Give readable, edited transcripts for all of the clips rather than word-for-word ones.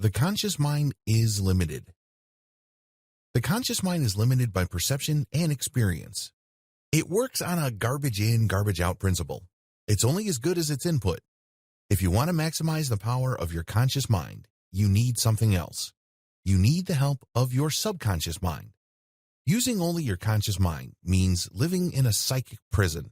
The conscious mind is limited. The conscious mind is limited by perception and experience. It works on a garbage in, garbage out principle. It's only as good as its input. If you want to maximize the power of your conscious mind, you need something else. You need the help of your subconscious mind. Using only your conscious mind means living in a psychic prison.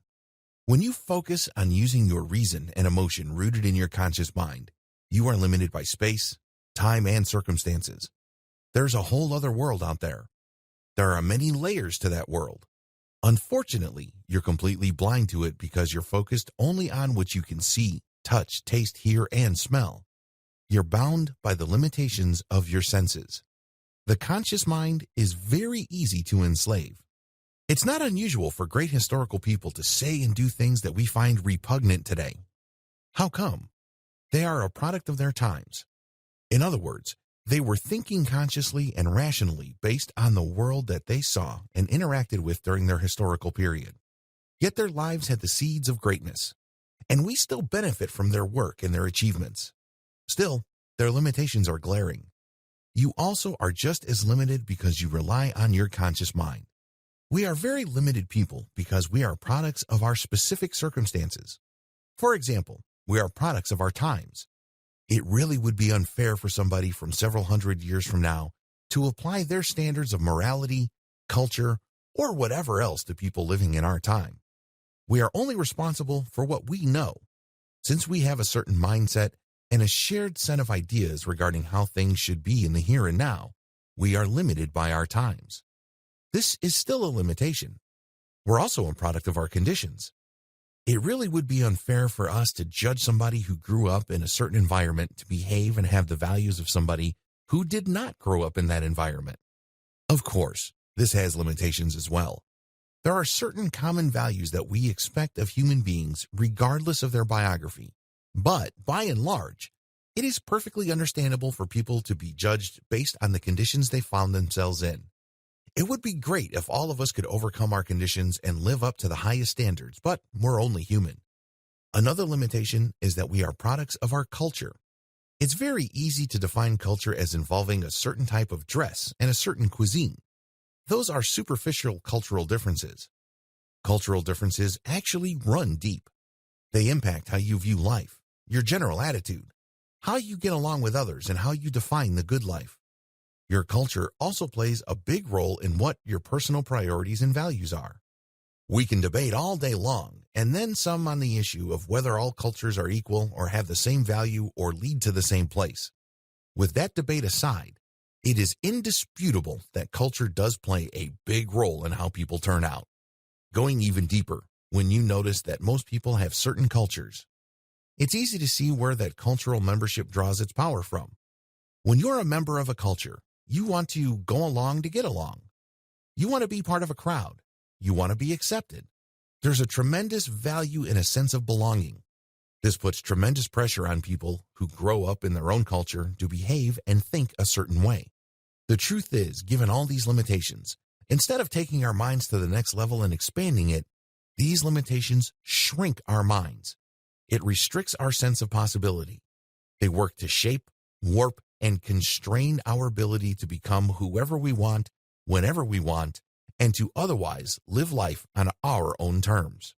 When you focus on using your reason and emotion rooted in your conscious mind, you are limited by space, time, and circumstances. There's a whole other world out there. There are many layers to that world. Unfortunately, you're completely blind to it because you're focused only on what you can see, touch, taste, hear, and smell. You're bound by the limitations of your senses. The conscious mind is very easy to enslave. It's not unusual for great historical people to say and do things that we find repugnant today. How come? They are a product of their times. In other words, they were thinking consciously and rationally based on the world that they saw and interacted with during their historical period. Yet their lives had the seeds of greatness, and we still benefit from their work and their achievements. Still, their limitations are glaring. You also are just as limited because you rely on your conscious mind. We are very limited people because we are products of our specific circumstances. For example, we are products of our times. It really would be unfair for somebody from several hundred years from now to apply their standards of morality, culture, or whatever else to people living in our time. We are only responsible for what we know. Since we have a certain mindset and a shared set of ideas regarding how things should be in the here and now, we are limited by our times. This is still a limitation. We're also a product of our conditions. It really would be unfair for us to judge somebody who grew up in a certain environment to behave and have the values of somebody who did not grow up in that environment. Of course, this has limitations as well. There are certain common values that we expect of human beings regardless of their biography. But, by and large, it is perfectly understandable for people to be judged based on the conditions they found themselves in. It would be great if all of us could overcome our conditions and live up to the highest standards, but we're only human. Another limitation is that we are products of our culture. It's very easy to define culture as involving a certain type of dress and a certain cuisine. Those are superficial cultural differences. Cultural differences actually run deep. They impact how you view life, your general attitude, how you get along with others, and how you define the good life. Your culture also plays a big role in what your personal priorities and values are. We can debate all day long, and then some on the issue of whether all cultures are equal or have the same value or lead to the same place. With that debate aside, it is indisputable that culture does play a big role in how people turn out. Going even deeper, when you notice that most people have certain cultures, it's easy to see where that cultural membership draws its power from. When you're a member of a culture, you want to go along to get along. You want to be part of a crowd. You want to be accepted. There's a tremendous value in a sense of belonging. This puts tremendous pressure on people who grow up in their own culture to behave and think a certain way. The truth is, given all these limitations, instead of taking our minds to the next level and expanding it, these limitations shrink our minds. It restricts our sense of possibility. They work to shape, warp, and constrain our ability to become whoever we want, whenever we want, and to otherwise live life on our own terms.